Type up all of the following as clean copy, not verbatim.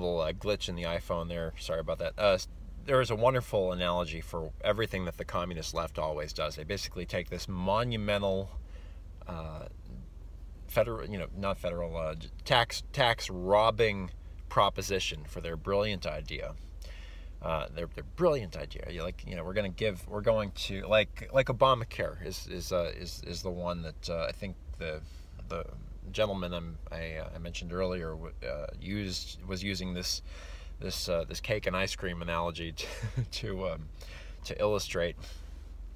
glitch in the iPhone there. Sorry about that. There is a wonderful analogy for everything that the communist left always does. They basically take this monumental federal, not federal, tax robbing proposition for their brilliant idea. Their brilliant idea. We're going to like Obamacare is the one that I think the gentleman I mentioned earlier was using this cake and ice cream analogy to illustrate.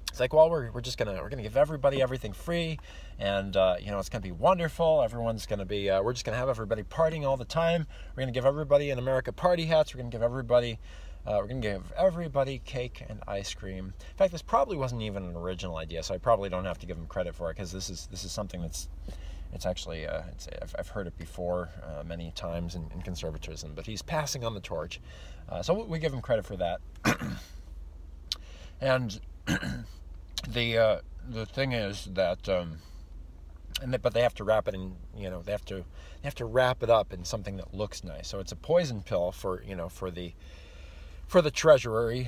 It's like, well, we're gonna give everybody everything free, and it's gonna be wonderful. Everyone's gonna be we're just gonna have everybody partying all the time. We're gonna give everybody in America party hats. We're gonna give everybody cake and ice cream. In fact, this probably wasn't even an original idea, so I probably don't have to give him credit for it, because this is something it's actually I've heard it before many times in conservatism. But he's passing on the torch, so we give him credit for that. And the thing is that but they have to wrap it in, they have to wrap it up in something that looks nice. So it's a poison pill for the treasury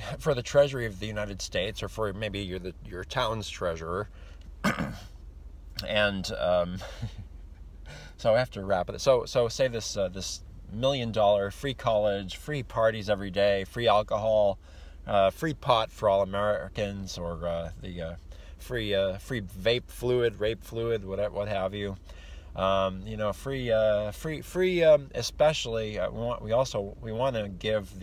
of the United States, or for maybe your town's treasurer. And so I have to wrap it. So say this $1 million free college, free parties every day, free alcohol, free pot for all Americans, or the free vape fluid, rape fluid, what have you. Free. Especially, we want to give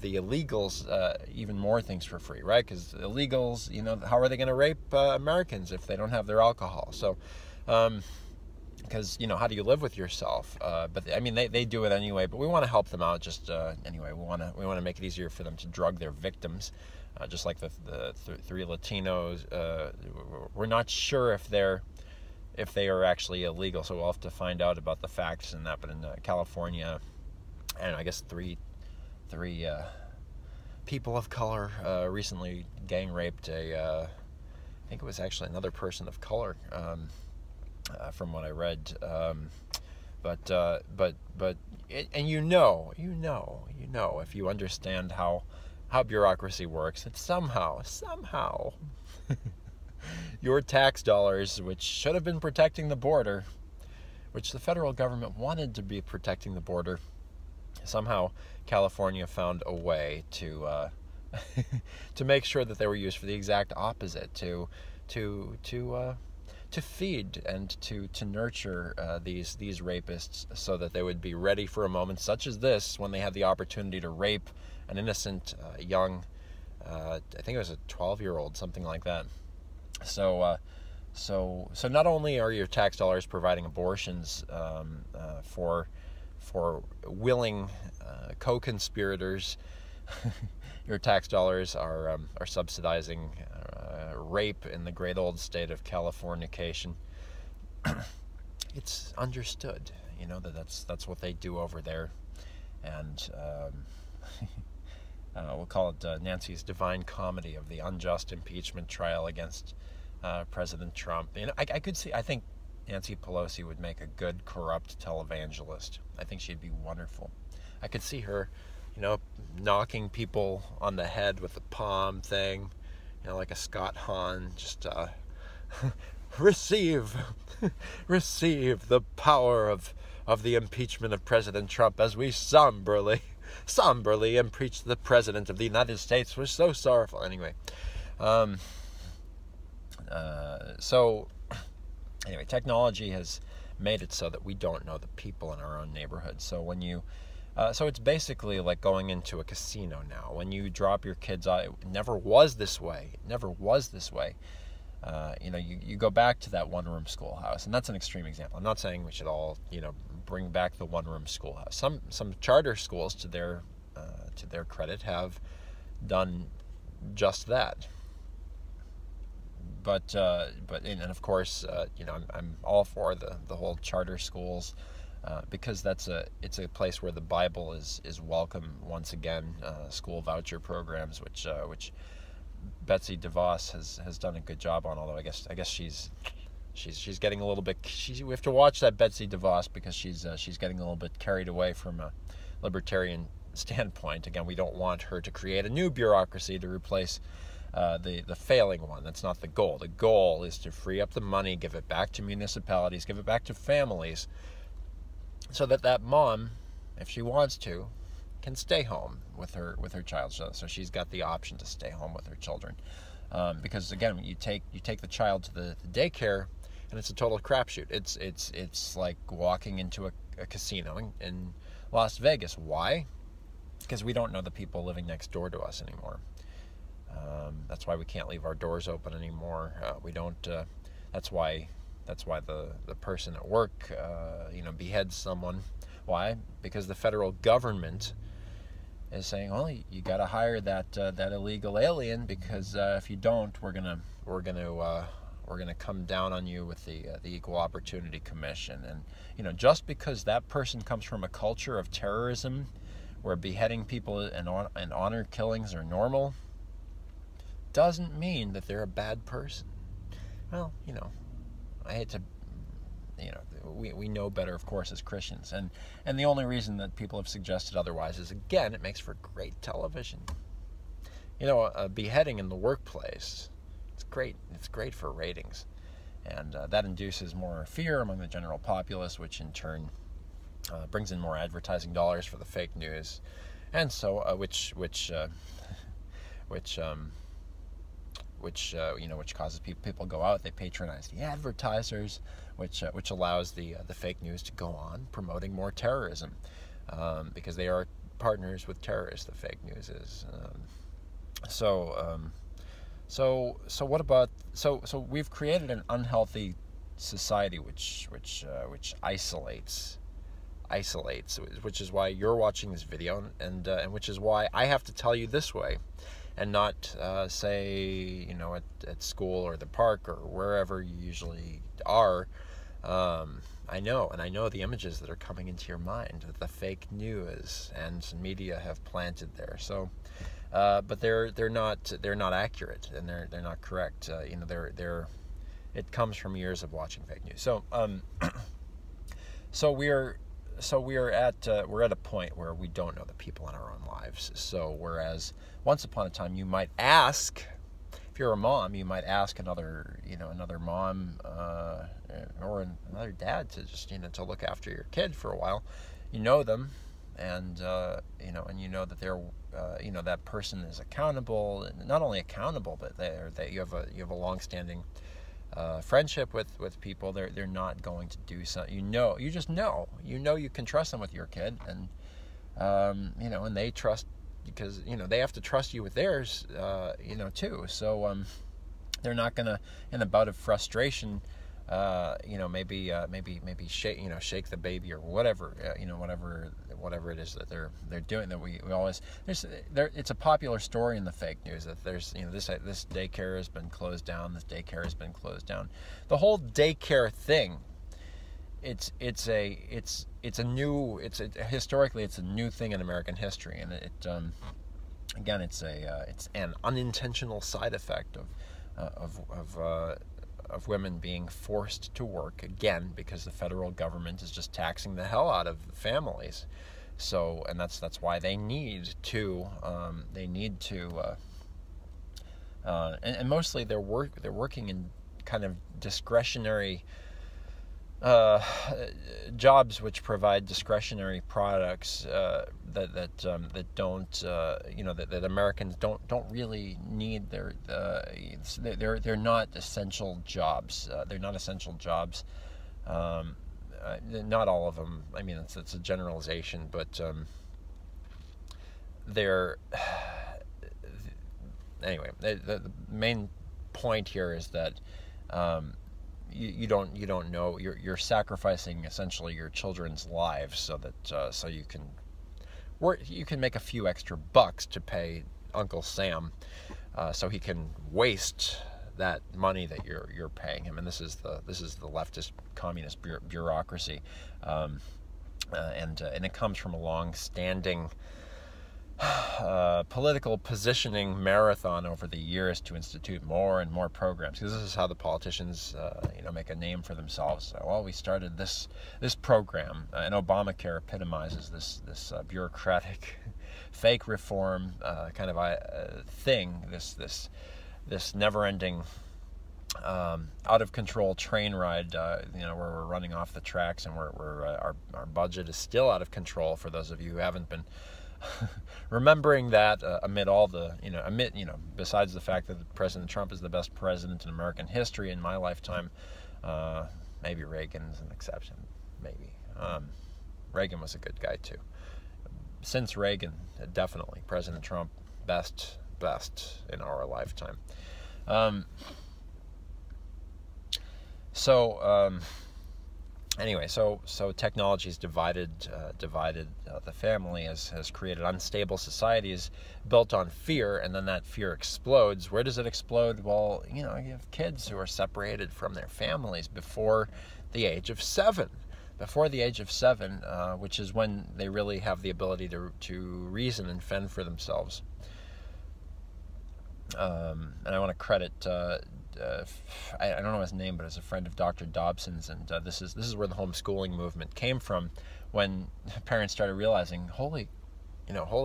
the illegals even more things for free, right? Because illegals, how are they going to rape Americans if they don't have their alcohol? So, because how do you live with yourself? But I mean, they do it anyway. But we want to help them out. Just anyway, we want to make it easier for them to drug their victims. Just like the three Latinos, we're not sure if they are actually illegal. So we'll have to find out about the facts and that. But in California, and I guess three people of color recently gang raped I think it was actually another person of color, from what I read. If you understand how bureaucracy works, that somehow your tax dollars, which should have been protecting the border, which the federal government wanted to be protecting the border, somehow California found a way to to make sure that they were used for the exact opposite, to feed and to nurture these rapists, so that they would be ready for a moment such as this, when they had the opportunity to rape an innocent young, I think it was a 12-year-old, something like that. So not only are your tax dollars providing abortions for willing co-conspirators, your tax dollars are subsidizing rape in the great old state of Californication. It's understood, that's what they do over there, and we'll call it Nancy's Divine Comedy of the unjust impeachment trial against President Trump. I think Nancy Pelosi would make a good corrupt televangelist. I think she'd be wonderful. I could see her, knocking people on the head with the palm thing, like a Scott Hahn, just receive the power of the impeachment of President Trump as we somberly impeach the President of the United States. We're so sorrowful. Anyway, technology has made it so that we don't know the people in our own neighborhood. So when so it's basically like going into a casino now. When you drop your kids out, it never was this way. You go back to that one-room schoolhouse, and that's an extreme example. I'm not saying we should all, bring back the one-room schoolhouse. Some charter schools, to their credit, have done just that. But of course, I'm all for the whole charter schools, because it's a place where the Bible is welcome once again. School voucher programs, which Betsy DeVos has done a good job on, although I guess she's She's getting a little bit. We have to watch that Betsy DeVos because she's getting a little bit carried away from a libertarian standpoint. Again, we don't want her to create a new bureaucracy to replace the failing one. That's not the goal. The goal is to free up the money, give it back to municipalities, give it back to families, so that mom, if she wants to, can stay home with her child. So she's got the option to stay home with her children. Because again, you take the child to the daycare, and it's a total crapshoot. It's like walking into a casino in Las Vegas. Why? Because we don't know the people living next door to us anymore. That's why we can't leave our doors open anymore. We don't. That's why the person at work, beheads someone. Why? Because the federal government is saying, "Well, you got to hire that illegal alien, because if you don't, we're gonna come down on you with the Equal Opportunity Commission." And just because that person comes from a culture of terrorism, where beheading people and honor killings are normal, doesn't mean that they're a bad person. Well, I hate to, we know better, of course, as Christians, and the only reason that people have suggested otherwise is, again, it makes for great television. A beheading in the workplace, it's great. It's great for ratings, and that induces more fear among the general populace, which in turn brings in more advertising dollars for the fake news, and so which causes people go out, they patronize the advertisers, which allows the fake news to go on promoting more terrorism, because they are partners with terrorists. The fake news is. So what about so we've created an unhealthy society which isolates, which is why you're watching this video, and which is why I have to tell you this way, and not say at school or the park or wherever you usually are. I know the images that are coming into your mind that the fake news and media have planted there. So, but they're not accurate, and they're not correct. It comes from years of watching fake news. So we're at a point where we don't know the people in our own lives. So whereas once upon a time you might ask, if you're a mom, you might ask another mom or another dad to just to look after your kid for a while. You know them, and that they're that person is accountable, and not only accountable, but that you have a long-standing friendship with people. They're not going to do something. You just know you can trust them with your kid, and and they trust, because they have to trust you with theirs, too. So they're not gonna, in a bout of frustration, maybe shake the baby or whatever, whatever it is that they're doing. That we always it's a popular story in the fake news that there's this daycare has been closed down, this daycare has been closed down. The whole daycare thing, historically it's a new thing in American history, and it's an unintentional side effect of women being forced to work, again, because the federal government is just taxing the hell out of families. So, and that's why they need to and mostly they're working in kind of discretionary jobs which provide discretionary products that don't that Americans don't really need. They're not essential jobs. They're not essential jobs. Not all of them. I mean, it's a generalization, but they're anyway. The main point here is that you don't know, you're sacrificing essentially your children's lives so that so you can make a few extra bucks to pay Uncle Sam, so he can waste that money that you're paying him. And this is the leftist communist bureaucracy, and it comes from a long-standing political positioning marathon over the years to institute more and more programs. Because this is how the politicians, make a name for themselves. So, well, we started this program, and Obamacare epitomizes this bureaucratic, fake reform kind of thing. This never-ending, out of control train ride, where we're running off the tracks, and our budget is still out of control. For those of you who haven't been remembering that, amid all the, besides the fact that President Trump is the best president in American history in my lifetime, maybe Reagan's an exception, maybe. Reagan was a good guy too. Since Reagan, definitely President Trump, best in our lifetime. Anyway, so technology has divided the family, has created unstable societies built on fear, and then that fear explodes. Where does it explode? Well, you have kids who are separated from their families before the age of 7. Before the age of 7, which is when they really have the ability to reason and fend for themselves. And I want to credit. I don't know his name, but it's a friend of Dr. Dobson's, and this is where the homeschooling movement came from, when parents started realizing, holy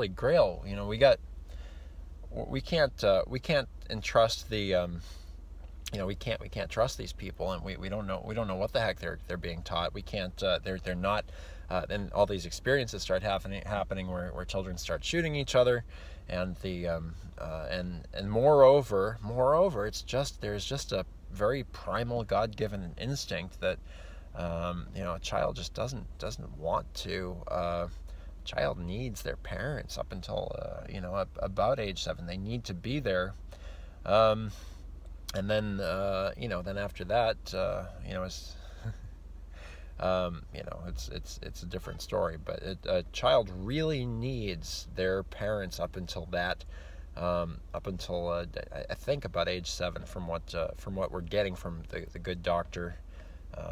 grail, we can't entrust the, we can't trust these people, and we don't know what the heck they're being taught. We can't, they're not. And all these experiences start happening where children start shooting each other, and the and moreover, there's just a very primal, God-given instinct that a child just doesn't want to. Child needs their parents up until about age 7. They need to be there, and then then after that, it's. It's a different story, but a child really needs their parents up until I think about age 7, from what we're getting from the good doctor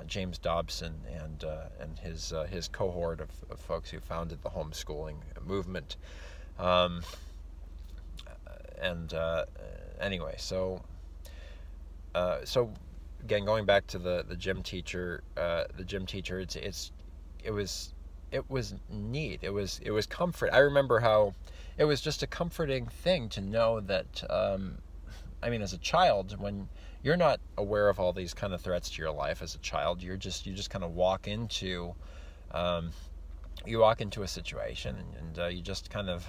James Dobson and his cohort of folks who founded the homeschooling movement. Anyway, so. Again, going back to the gym teacher, it was neat. It was comfort. I remember how it was just a comforting thing to know that. As a child, when you're not aware of all these kind of threats to your life as a child, you just kind of walk into a situation, and you just kind of.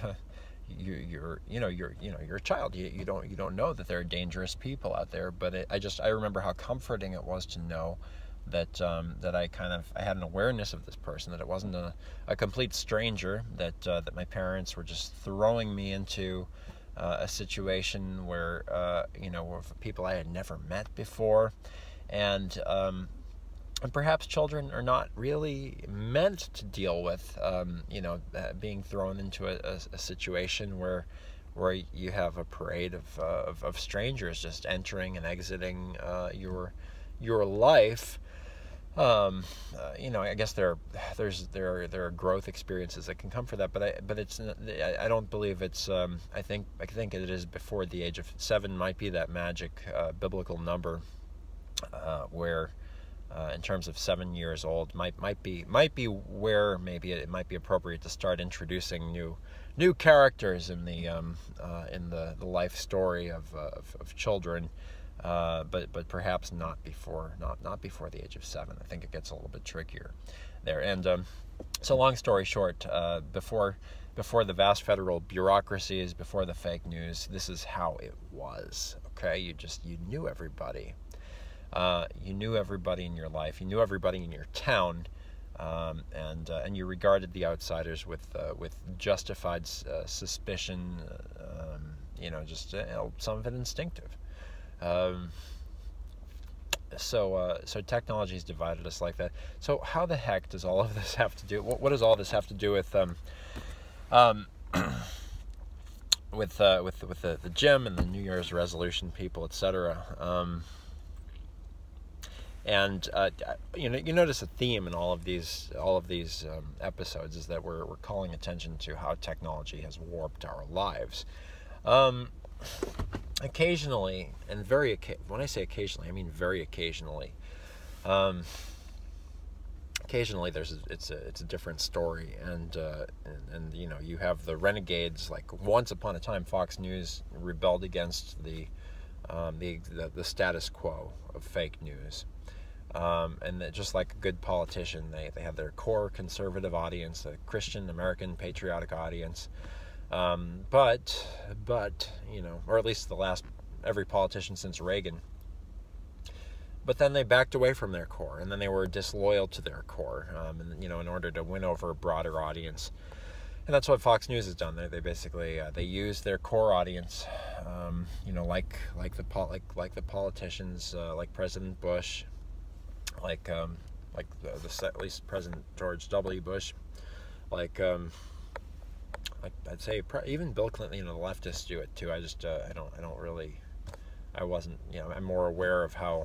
You're a child. You don't know that there are dangerous people out there. But I remember how comforting it was to know that I had an awareness of this person, that it wasn't a complete stranger, that my parents were just throwing me into a situation where with people I had never met before, and perhaps children are not really meant to deal with, being thrown into a situation where you have a parade of strangers just entering and exiting your life. I guess there are growth experiences that can come for that, but I don't believe it's. I think it is before the age of 7 might be that magic biblical number where. In terms of 7 years old, might be where maybe it might be appropriate to start introducing new characters in the life story of children, but perhaps not before the age of 7. I think it gets a little bit trickier there. And so, long story short, before the vast federal bureaucracies, before the fake news, this is how it was. Okay, you knew everybody. You knew everybody in your life. You knew everybody in your town, and you regarded the outsiders with justified suspicion. Some of it instinctive. So technology has divided us like that. So how the heck does all of this have to do? What does all this have to do with with the gym and the New Year's resolution people, etc.? And you notice a theme in all of these episodes is that we're calling attention to how technology has warped our lives. Occasionally, and when I say occasionally, I mean very occasionally. Occasionally, it's a different story, and you have the renegades. Like once upon a time, Fox News rebelled against the status quo of fake news. And just like a good politician, they have their core conservative audience, a Christian, American, patriotic audience. But or at least every politician since Reagan. But then they backed away from their core, and then they were disloyal to their core, in order to win over a broader audience. And that's what Fox News has done. They basically they use their core audience, like the politicians, like President Bush, like at least President George W. Bush, like I'd say even Bill Clinton. The leftists do it too. I just I wasn't. I'm more aware of how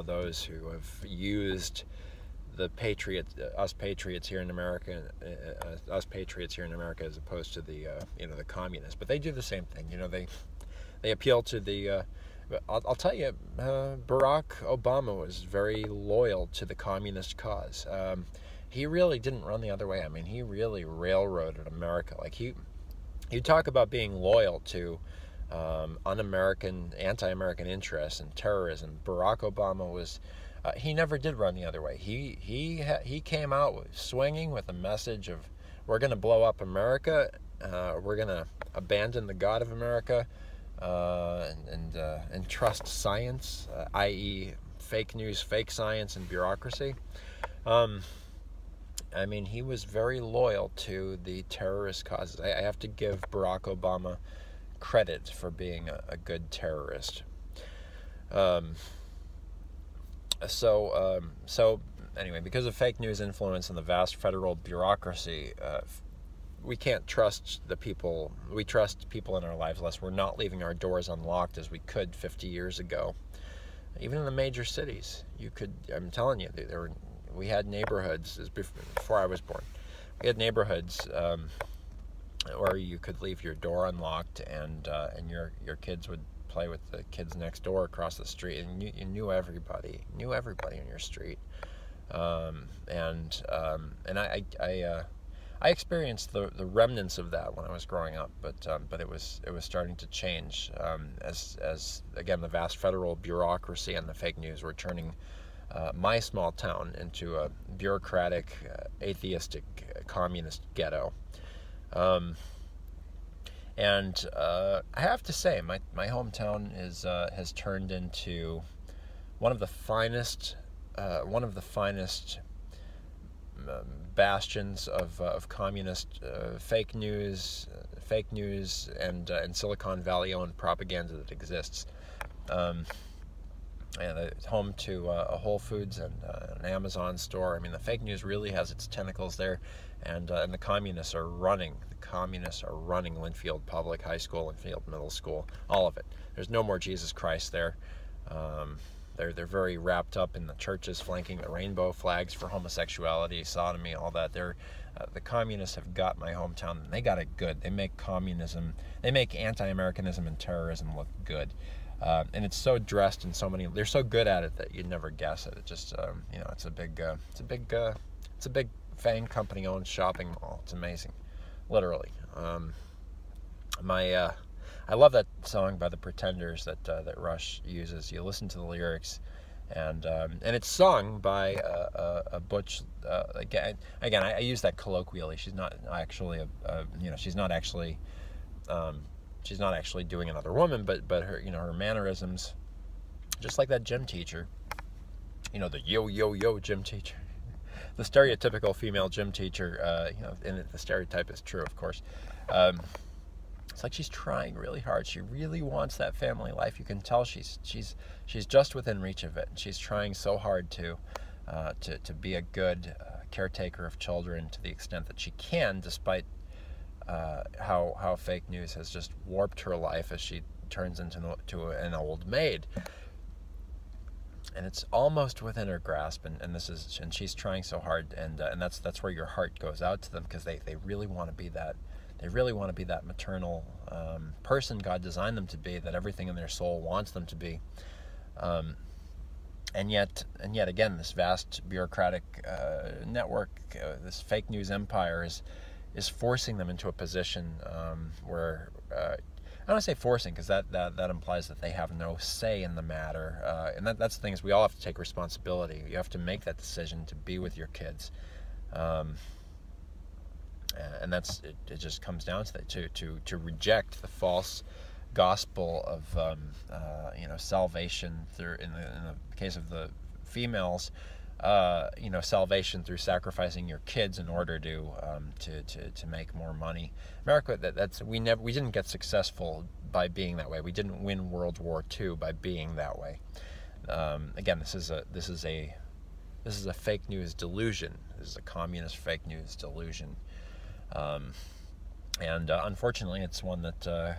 those who have used the us patriots here in America, as opposed to the the communists. But they do the same thing. They appeal to the. I'll tell you, Barack Obama was very loyal to the communist cause. He really didn't run the other way. I mean, he really railroaded America. Like you talk about being loyal to un-American, anti-American interests and terrorism. Barack Obama was. He never did run the other way. He came out swinging with a message of, we're going to blow up America. We're going to abandon the God of America. And trust science, i.e. fake news, fake science, and bureaucracy. He was very loyal to the terrorist causes. I have to give Barack Obama credit for being a good terrorist. So anyway, because of fake news influence and the vast federal bureaucracy, we can't trust the people. We trust people in our lives less. We're not leaving our doors unlocked as we could 50 years ago. Even in the major cities, I'm telling you, we had neighborhoods before I was born. We had neighborhoods where you could leave your door unlocked, and your kids would play with the kids next door across the street, and you knew everybody in your street. I experienced the remnants of that when I was growing up, but it was starting to change as again the vast federal bureaucracy and the fake news were turning my small town into a bureaucratic, atheistic, communist ghetto. I have to say, my hometown has turned into one of the finest bastions of communist fake news and Silicon Valley owned propaganda that exists. And it's home to a Whole Foods and an Amazon store. I mean, the fake news really has its tentacles there, and the communists are running. Linfield Public High School, Linfield Middle School, all of it. There's no more Jesus Christ there. They're very wrapped up in the churches flanking the rainbow flags for homosexuality, sodomy, all that. The communists have got my hometown, and they got it good. They make anti-Americanism and terrorism look good. And it's so dressed in so many. They're so good at it that you'd never guess it. It just, it's a big FANG company-owned shopping mall. It's amazing, literally. I love that song by the Pretenders that Rush uses. You listen to the lyrics, and it's sung by a butch. Again, I use that colloquially. She's not actually she's not actually doing another woman, but her her mannerisms, just like that gym teacher. The yo gym teacher, the stereotypical female gym teacher. And the stereotype is true, of course. It's like she's trying really hard. She really wants that family life. You can tell she's just within reach of it. And she's trying so hard to be a good caretaker of children to the extent that she can, despite how fake news has just warped her life as she turns into an old maid. and it's almost within her grasp, and she's trying so hard, and that's where your heart goes out to them, because they really want to be that. They really want to be that maternal person God designed them to be, that everything in their soul wants them to be. And yet again, this vast bureaucratic network, this fake news empire is forcing them into a position where I don't say forcing, because that implies that they have no say in the matter, and that's the thing, is we all have to take responsibility. You have to make that decision to be with your kids, and that's it. Just comes down to that, to reject the false gospel of salvation through, in the case of the females, salvation through sacrificing your kids in order to make more money. America, we didn't get successful by being that way. We didn't win World War II by being that way. Again, this is a fake news delusion. This is a communist fake news delusion, and unfortunately, it's one that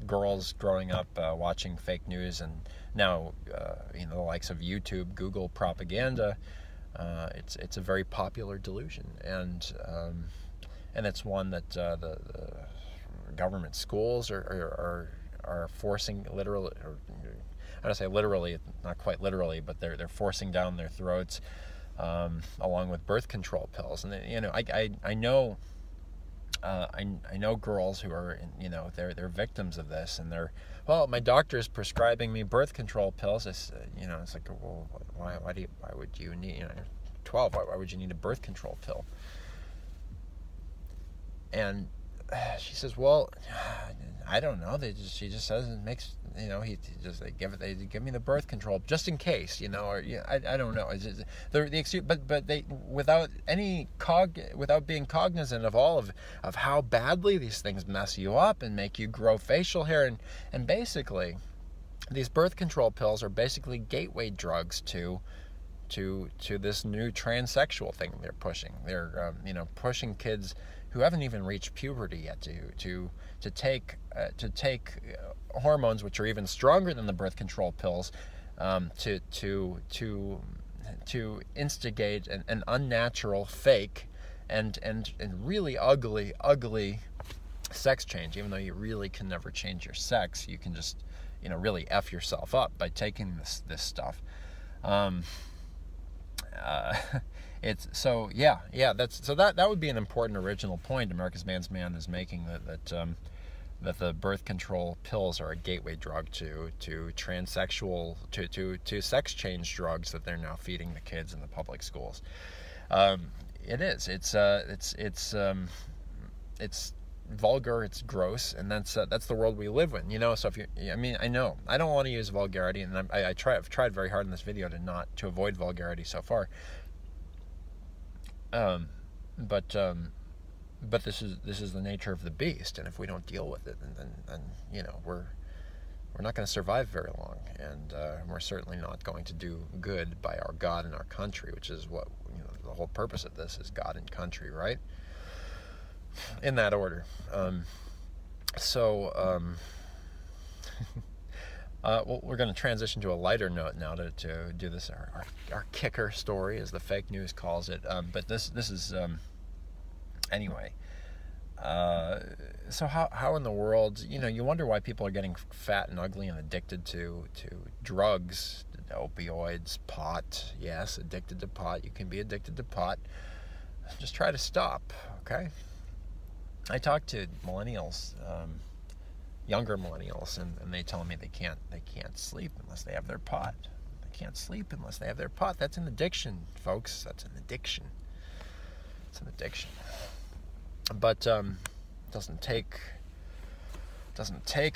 girls growing up watching fake news, and now the likes of YouTube, Google propaganda, it's a very popular delusion, and it's one that the government schools are forcing, literally, or I don't say literally, not quite literally, but they're forcing down their throats, along with birth control pills. And I know. I know girls who are, they're victims of this, and my doctor is prescribing me birth control pills. It's like, well, why would you need, 12, why would you need a birth control pill? And she says, well, I don't know. She just says it makes, they give me the birth control just in case, or I don't know. It's just, the excuse, but they, without being cognizant of all of how badly these things mess you up and make you grow facial hair, and basically these birth control pills are basically gateway drugs to this new transsexual thing they're pushing. They're pushing kids who haven't even reached puberty yet to take hormones which are even stronger than the birth control pills, to instigate an unnatural, fake, and really ugly sex change. Even though you really can never change your sex, you can just really F yourself up by taking this stuff. It's so that would be an important original point America's Man's Man is making, that the birth control pills are a gateway drug to transsexual to sex change drugs that they're now feeding the kids in the public schools. It is. It's vulgar. It's gross, and that's the world we live in. So I know I don't want to use vulgarity, and I've tried very hard in this video to avoid vulgarity so far. But this is the nature of the beast, and if we don't deal with it, then we're not going to survive very long, and we're certainly not going to do good by our God and our country, which is what the whole purpose of this is: God and country, right? In that order. Well, we're going to transition to a lighter note now to do this, our kicker story, as the fake news calls it. But this is anyway. So how in the world, you wonder why people are getting fat and ugly and addicted to drugs, opioids, pot. Yes, addicted to pot. You can be addicted to pot. Just try to stop, okay? I talk to millennials, younger millennials, and they tell me they can't sleep unless they have their pot. They can't sleep unless they have their pot. That's an addiction, folks. That's an addiction. It's an addiction. But doesn't take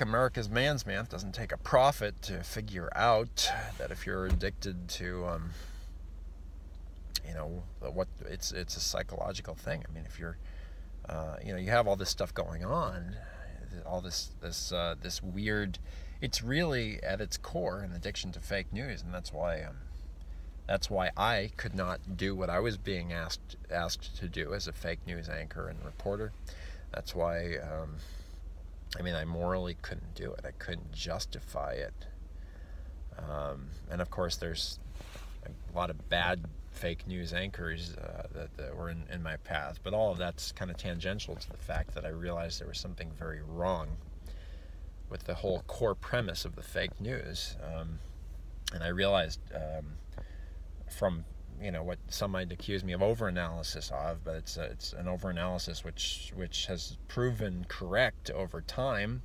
America's Man's Man. It doesn't take a prophet to figure out that if you're addicted to what it's a psychological thing. I mean, if you're you have all this stuff going on, all this weird, it's really at its core an addiction to fake news, and that's why I could not do what I was being asked to do as a fake news anchor and reporter. That's why I morally couldn't do it. I couldn't justify it. And of course, there's a lot of bad fake news anchors that were in my path, but all of that's kind of tangential to the fact that I realized there was something very wrong with the whole core premise of the fake news. And I realized from what some might accuse me of overanalysis of, but it's an overanalysis which has proven correct over time.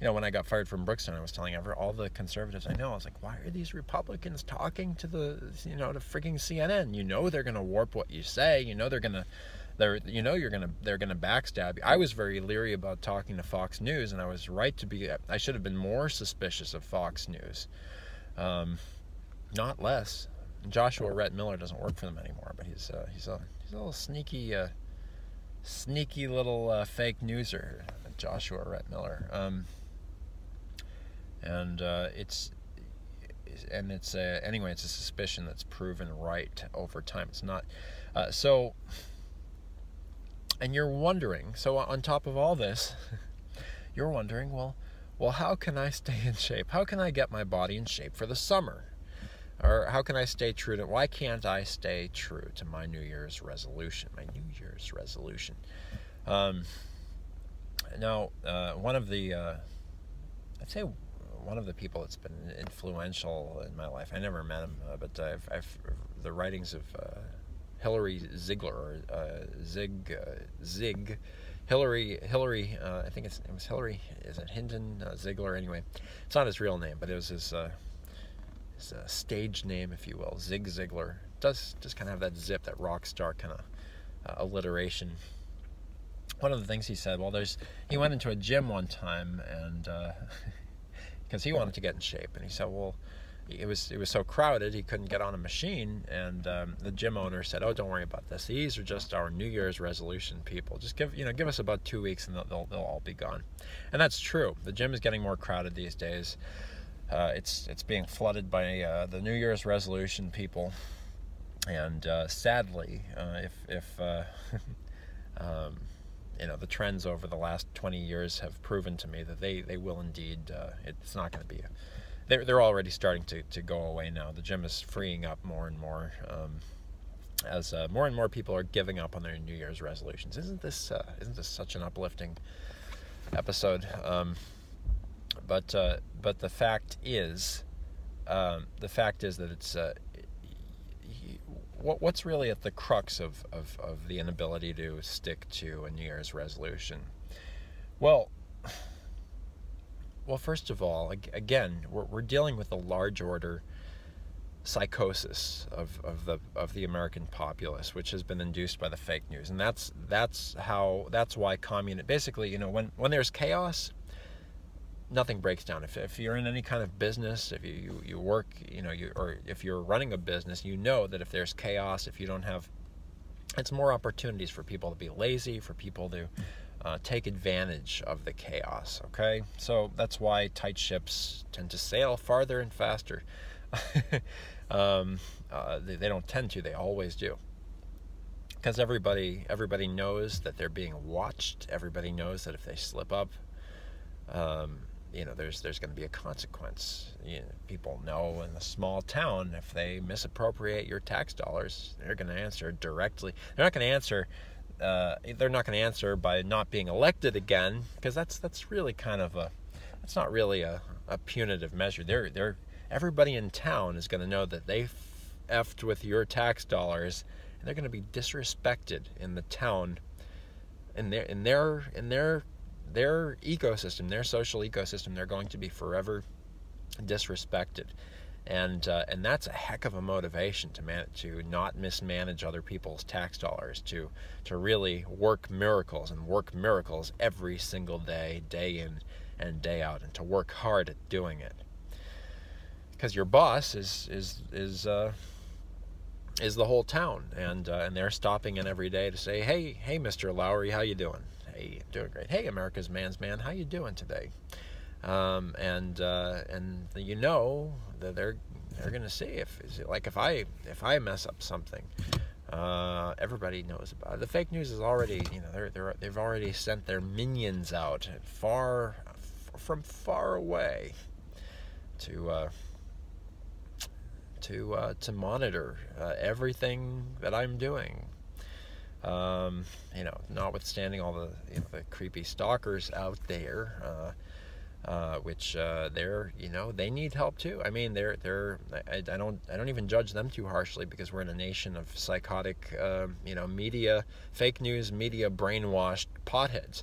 When I got fired from Brookstone, I was telling all the conservatives I know, I was like, why are these Republicans talking to to freaking CNN? They're gonna warp what you say. They're gonna backstab you. I was very leery about talking to Fox News, and I was right to be. I should have been more suspicious of Fox News, not less. Joshua Rhett Miller doesn't work for them anymore, but he's a little sneaky little fake newser, Joshua Rhett Miller. It's a suspicion that's proven right over time. It's not so. And you're wondering, so on top of all this, you're wondering, well, how can I stay in shape? How can I get my body in shape for the summer? Or how can I stay true to, why can't I stay true to my New Year's resolution? Now, one of the, I'd say one of the people that's been influential in my life, I never met him, but I've the writings of Hillary Ziegler, or Hillary, I think it was Hillary, is it Hinton Ziegler? Anyway, it's not his real name, but it was his stage name, if you will, Zig Ziglar. Does just kind of have that zip, that rock star kind of alliteration. One of the things he said, he went into a gym one time, and because he wanted to get in shape, and he said, well, it was so crowded he couldn't get on a machine, and the gym owner said, oh, don't worry about this. These are just our New Year's resolution people. Just give us about 2 weeks, and they'll all be gone. And that's true. The gym is getting more crowded these days. It's being flooded by the New Year's resolution people, and sadly, if the trends over the last 20 years have proven to me that they will indeed. It's not going to be. They're already starting to go away now. The gym is freeing up more and more as more and more people are giving up on their New Year's resolutions. Isn't this such an uplifting episode? But the fact is that it's what's really at the crux of the inability to stick to a New Year's resolution. Well, first of all, again, we're dealing with a large order psychosis of the American populace, which has been induced by the fake news, and that's why basically, when there's chaos, nothing breaks down. If you're in any kind of business, if you work, or if you're running a business, that if there's chaos, if you don't have, it's more opportunities for people to be lazy, for people to take advantage of the chaos. Okay, so that's why tight ships tend to sail farther and faster. They don't tend to; they always do. Because everybody knows that they're being watched. Everybody knows that if they slip up, there's going to be a consequence. People know in a small town, if they misappropriate your tax dollars, they're going to answer directly. They're not going to answer. They're not going to answer by not being elected again, because that's really kind of that's not really a punitive measure. Everybody in town is going to know that they effed with your tax dollars, and they're going to be disrespected in the town, in their ecosystem, their social ecosystem. They're going to be forever disrespected, and that's a heck of a motivation to not mismanage other people's tax dollars, to really work miracles every single day, day in and day out, and to work hard at doing it. Because your boss is the whole town, and they're stopping in every day to say, hey, Mr. Lowry, how you doing? Hey, doing great. Hey, America's man's man, how you doing today? And that they're going to see if I mess up something, everybody knows about it. The fake news is already, they've already sent their minions out from far away to to monitor everything that I'm doing. Notwithstanding all the creepy stalkers out there, which they need help too. I mean, I don't even judge them too harshly, because we're in a nation of psychotic, media, fake news, media brainwashed potheads.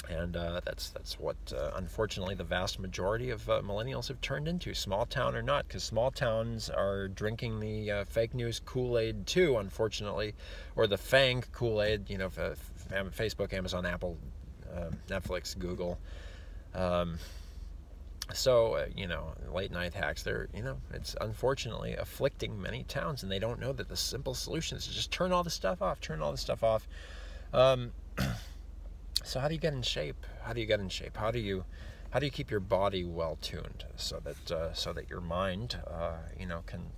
And that's what, unfortunately, the vast majority of millennials have turned into, small town or not, because small towns are drinking the fake news Kool-Aid too, unfortunately, or the FANG Kool-Aid, Facebook, Amazon, Apple, Netflix, Google. Late night hacks, it's unfortunately afflicting many towns, and they don't know that the simple solution is to just turn all this stuff off. So how do you get in shape? How do you keep your body well tuned so that your mind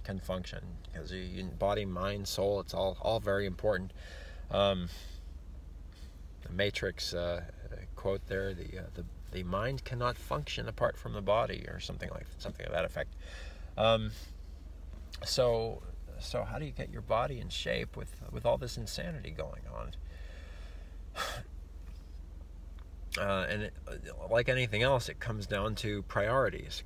can function? Because body, mind, soul, it's all very important. The Matrix quote there, the mind cannot function apart from the body, or something like that effect. So how do you get your body in shape with all this insanity going on? Like anything else, it comes down to priorities.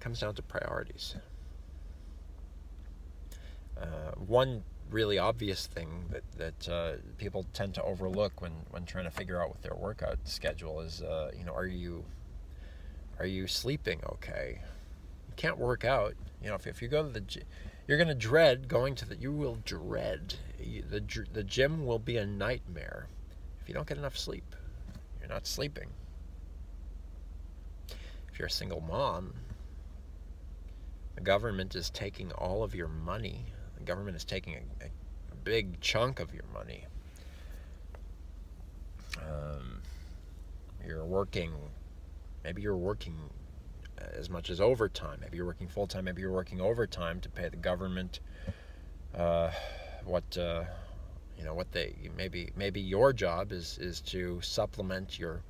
One really obvious thing that people tend to overlook when trying to figure out what their workout schedule is, are you sleeping okay? You can't work out. If you go to the gym, you're going to dread going to you will dread. The gym will be a nightmare if you don't get enough sleep. You're not sleeping. If you're a single mom, the government is taking all of your money. The government is taking a big chunk of your money. Maybe you're working as much as overtime. Maybe you're working full-time. Maybe you're working overtime to pay the government maybe your job is to supplement your.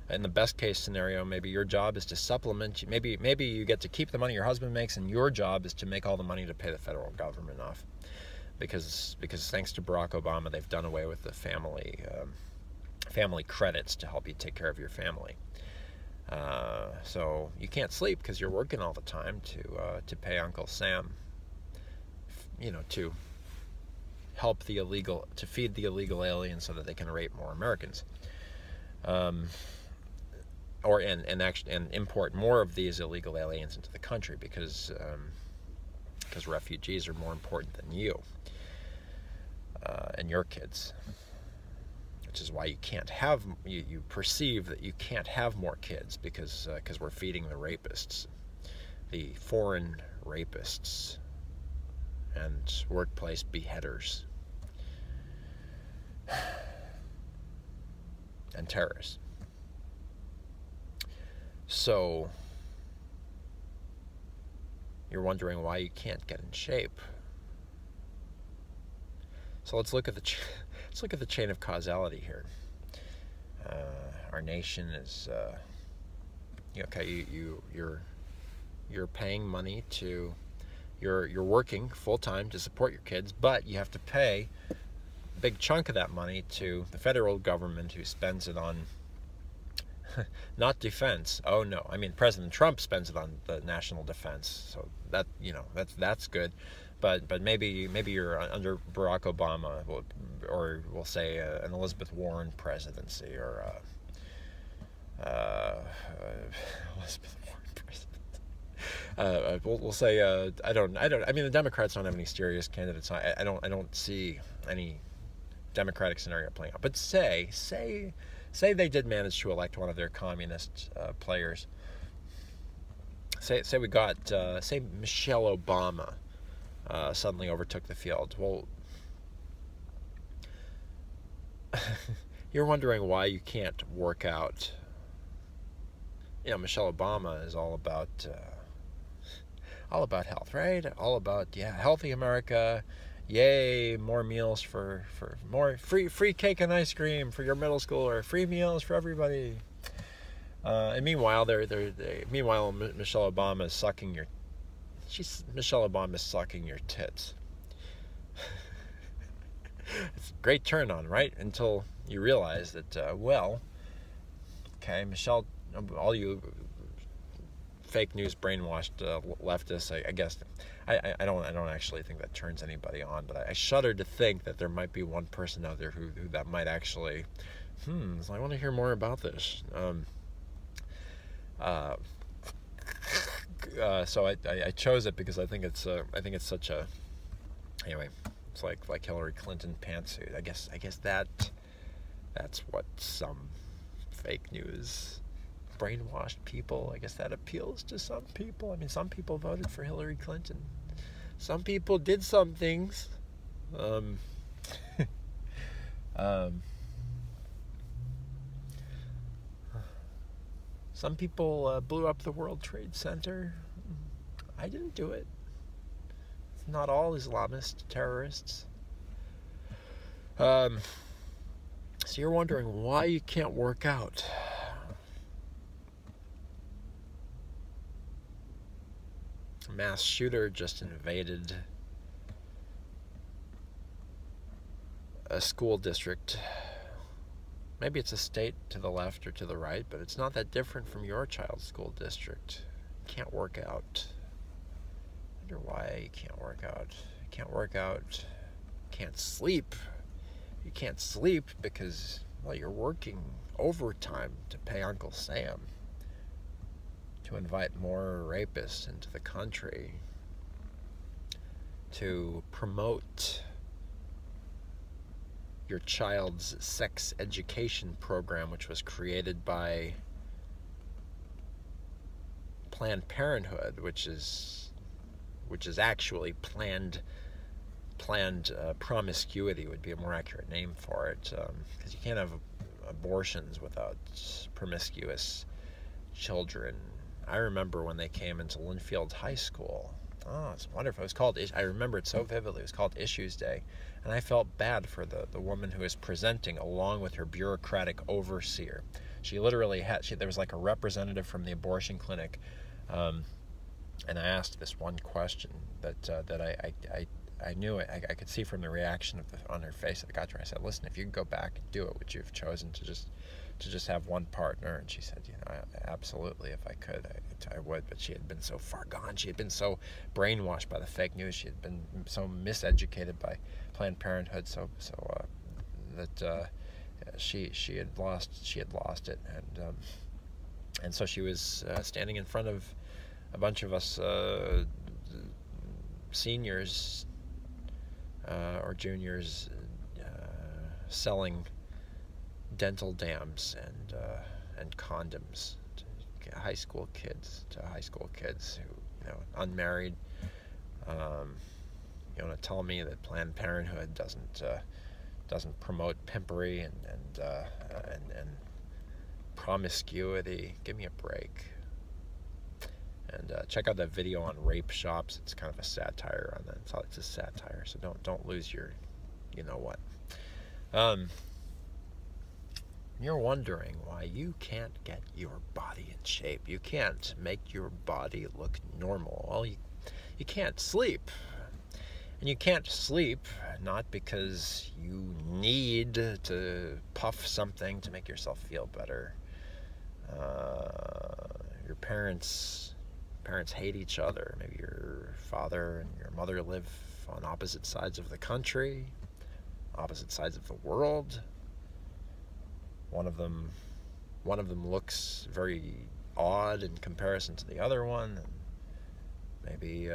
In the best case scenario, maybe your job is to supplement. Maybe you get to keep the money your husband makes, and your job is to make all the money to pay the federal government off. Because thanks to Barack Obama, they've done away with the family credits to help you take care of your family. So you can't sleep because you're working all the time to pay Uncle Sam, to help to feed the illegal aliens so that they can rape more Americans. And import more of these illegal aliens into the country, because refugees are more important than you and your kids, which is why you perceive that you can't have more kids, because we're feeding the rapists, the foreign rapists and workplace beheaders and terrorists. So you're wondering why you can't get in shape. So let's look at the chain of causality here. Our nation is you're paying money to you're working full time to support your kids, but you have to pay a big chunk of that money to the federal government, who spends it on not defense. Oh no, I mean President Trump spends it on the national defense, so that's good. But maybe you're under Barack Obama, or we'll say an Elizabeth Warren presidency, or Elizabeth Warren presidency. We'll say I don't. I mean, the Democrats don't have any serious candidates. I don't see any Democratic scenario playing out. But say they did manage to elect one of their communist players. Say we got say Michelle Obama suddenly overtook the field. Well, you're wondering why you can't work out. Michelle Obama is all about health, right? All about healthy America. Yay, more meals for more free cake and ice cream for your middle schooler, free meals for everybody. And meanwhile, Michelle Obama is sucking your Michelle Obama's sucking your tits. It's a great turn on, right? Until you realize that, okay, Michelle, all you fake news brainwashed leftists, I guess, I don't actually think that turns anybody on, but I shudder to think that there might be one person out there who that might actually, so I want to hear more about this. So I chose it because I think it's such a, anyway, it's like Hillary Clinton pantsuit. I guess that's what some fake news brainwashed people, I guess that appeals to some people. I mean, some people voted for Hillary Clinton. Some people did some things. Some people blew up the World Trade Center. I didn't do it. It's not all Islamist terrorists. So you're wondering why you can't work out. A mass shooter just invaded a school district. Maybe it's a state to the left or to the right, but it's not that different from your child's school district. You can't work out. I wonder why you can't work out. You can't work out. You can't sleep. You can't sleep because, well, you're working overtime to pay Uncle Sam to invite more rapists into the country, to promote your child's sex education program, which was created by Planned Parenthood, which is actually planned promiscuity would be a more accurate name for it, because you can't have abortions without promiscuous children. I remember when they came into Linfield High School. Oh, it's wonderful. It was called, I remember it so vividly, it was called Issues Day. And I felt bad for the woman who was presenting along with her bureaucratic overseer. She literally there was like a representative from the abortion clinic. And I asked this one question that I knew it. I could see from the reaction on her face that got to her. I said, listen, if you could go back and do it, would you have chosen to just have one partner? And she said, absolutely, if I could, I would. But she had been so far gone. She had been so brainwashed by the fake news. She had been so miseducated by Planned Parenthood, that she had lost it, and so she was standing in front of a bunch of us seniors or juniors selling dental dams and condoms to high school kids who, unmarried. You want to tell me that Planned Parenthood doesn't promote pimpery and promiscuity? Give me a break. And check out that video on rape shops. It's kind of a satire on that. It's a satire, so don't lose your, what. You're wondering why you can't get your body in shape. You can't make your body look normal. Well, you can't sleep. And you can't sleep not because you need to puff something to make yourself feel better. Your parents hate each other. Maybe your father and your mother live on opposite sides of the country, opposite sides of the world. One of them looks very odd in comparison to the other one. And maybe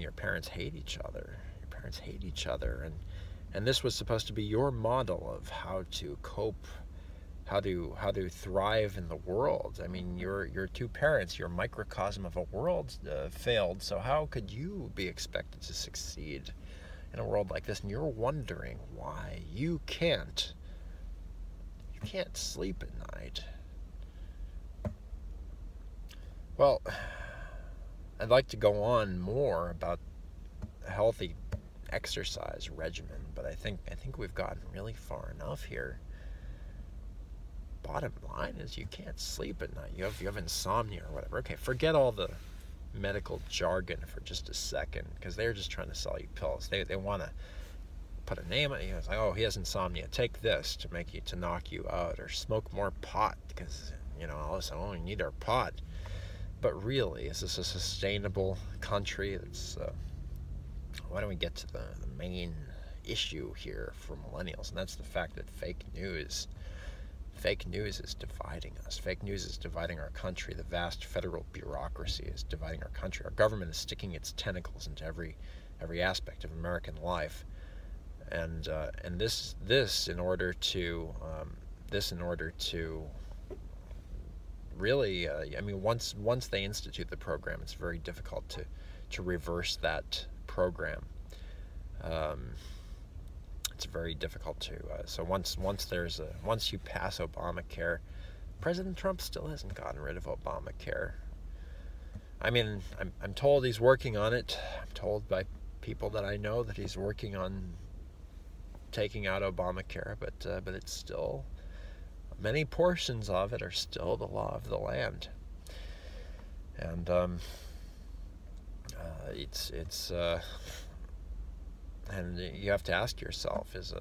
your parents hate each other. And this was supposed to be your model of how to cope, how to thrive in the world. I mean, your two parents, your microcosm of a world failed. So how could you be expected to succeed in a world like this? And you're wondering why you can't sleep at night. Well, I'd like to go on more about a healthy exercise regimen, but I think we've gotten really far enough here. bottom line is you can't sleep at night. You have insomnia or whatever. Okay, forget all the medical jargon for just a second, because they're just trying to sell you pills. They want to put a name on it. It's like, oh, he has insomnia. Take this to knock you out, or smoke more pot because all of a sudden, oh, we need our pot. But really, is this a sustainable country? That's why don't we get to the main issue here for millennials, and that's the fact that fake news is dividing us. Fake news is dividing our country. The vast federal bureaucracy is dividing our country. Our government is sticking its tentacles into every aspect of American life, and this in order to really, once they institute the program, it's very difficult to reverse that program. It's very difficult to. So once you pass Obamacare, President Trump still hasn't gotten rid of Obamacare. I mean, I'm told he's working on it. I'm told by people that I know that he's working on taking out Obamacare, but it's still, many portions of it are still the law of the land, and and you have to ask yourself, is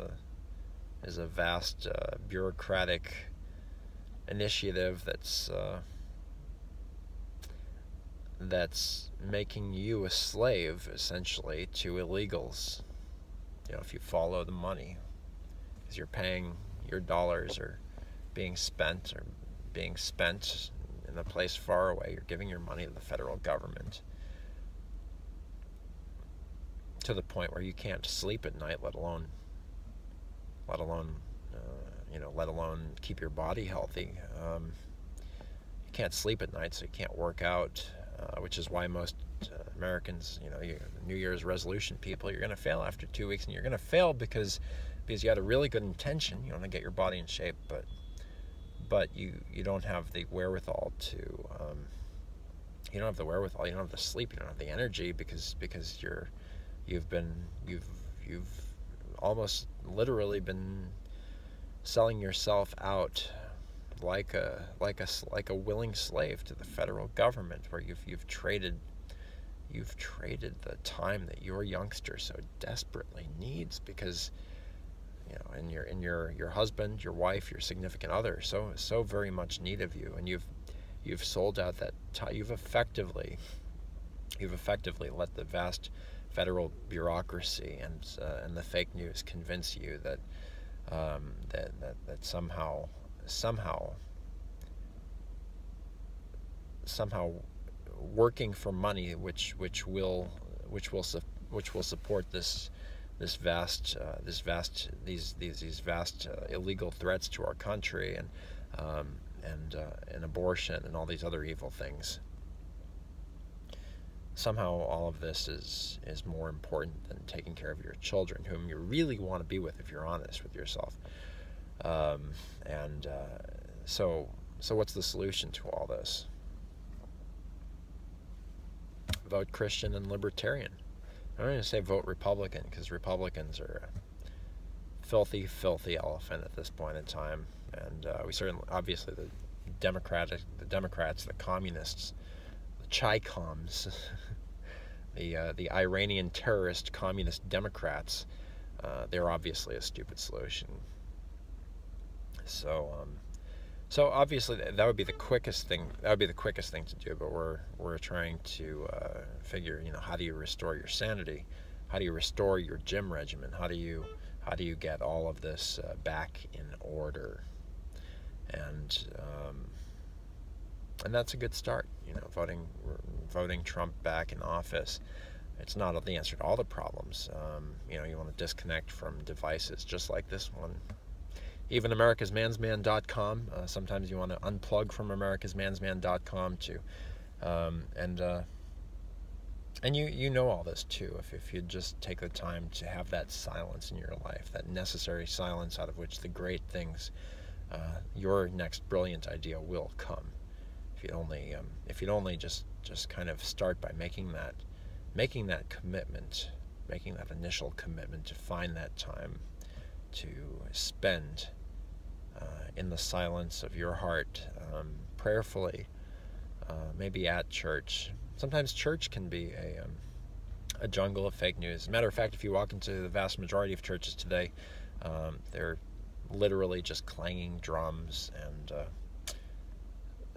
a vast bureaucratic initiative that's making you a slave essentially to illegals. If you follow the money, because you're paying, your dollars are being spent in a place far away. You're giving your money to the federal government, to the point where you can't sleep at night, let alone keep your body healthy. You can't sleep at night, so you can't work out, which is why most Americans, New Year's resolution people, you're going to fail after 2 weeks, and you're going to fail because you had a really good intention. You want to get your body in shape, but you don't have the wherewithal to. You don't have the wherewithal. You don't have the sleep. You don't have the energy because you've almost literally been selling yourself out like a willing slave to the federal government, where you've traded the time that your youngster so desperately needs, because and your husband, your wife, your significant other so very much need of you, and you've sold out that time. You've effectively let the vast federal bureaucracy and the fake news convince you that somehow working for money, which will support these vast illegal threats to our country, and abortion and all these other evil things. Somehow all of this is more important than taking care of your children, whom you really want to be with if you're honest with yourself. So what's the solution to all this? Vote Christian and libertarian. I'm not going to say vote Republican, because Republicans are a filthy elephant at this point in time, and we certainly, obviously, the Democrats, the communists, the Chi-Coms, the Iranian terrorist communist Democrats, they're obviously a stupid solution. So obviously that would be the quickest thing. That would be the quickest thing to do. But we're trying to figure, how do you restore your sanity? How do you restore your gym regimen? How do you get all of this back in order? And that's a good start. Voting Trump back in office. It's not the answer to all the problems. You want to disconnect from devices just like this one. Even americasmansman.com. Sometimes you want to unplug from americasmansman.com too. And you know all this too, if you just take the time to have that silence in your life, that necessary silence out of which the great things, your next brilliant idea will come. If you'd only just kind of start by making that commitment, making that initial commitment to find that time to spend in the silence of your heart, prayerfully, maybe at church. Sometimes church can be a jungle of fake news. As a matter of fact, if you walk into the vast majority of churches today, they're literally just clanging drums and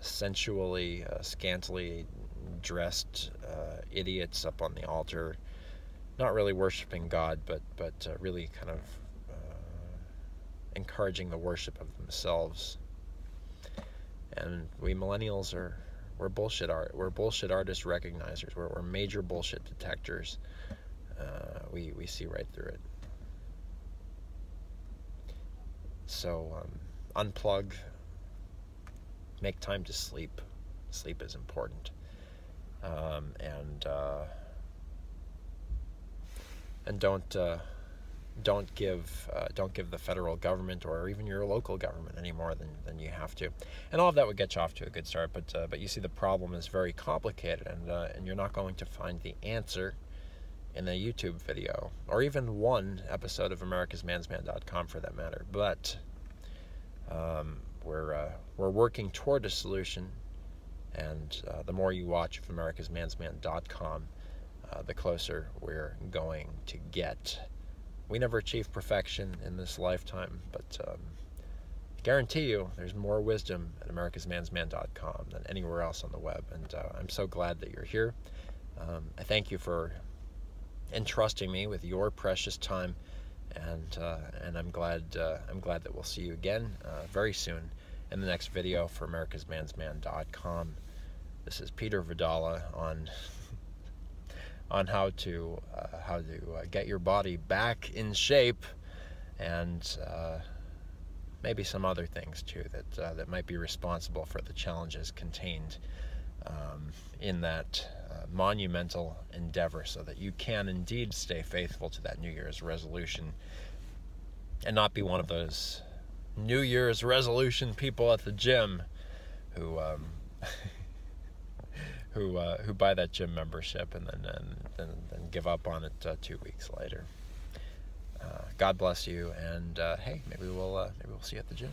sensually, scantily dressed idiots up on the altar, not really worshiping God, but really kind of encouraging the worship of themselves. And we millennials we're bullshit artist recognizers. We're major bullshit detectors. We see right through it. So unplug. Make time to sleep. Sleep is important. And don't give the federal government or even your local government any more than you have to. And all of that would get you off to a good start. But you see, the problem is very complicated, and you're not going to find the answer in a YouTube video or even one episode of AmericasMansman.com for that matter. But we're working toward a solution, and the more you watch of AmericasMansman.com, the closer we're going to get. We never achieve perfection in this lifetime, but I guarantee you there's more wisdom at americasmansman.com than anywhere else on the web, and I'm so glad that you're here. I thank you for entrusting me with your precious time, and I'm glad that we'll see you again very soon in the next video for americasmansman.com. This is Peter Vidala on how to get your body back in shape, and maybe some other things too that might be responsible for the challenges contained in that monumental endeavor, so that you can indeed stay faithful to that New Year's resolution and not be one of those New Year's resolution people at the gym who buy that gym membership and then give up on it 2 weeks later. God bless you, and hey, maybe we'll see you at the gym.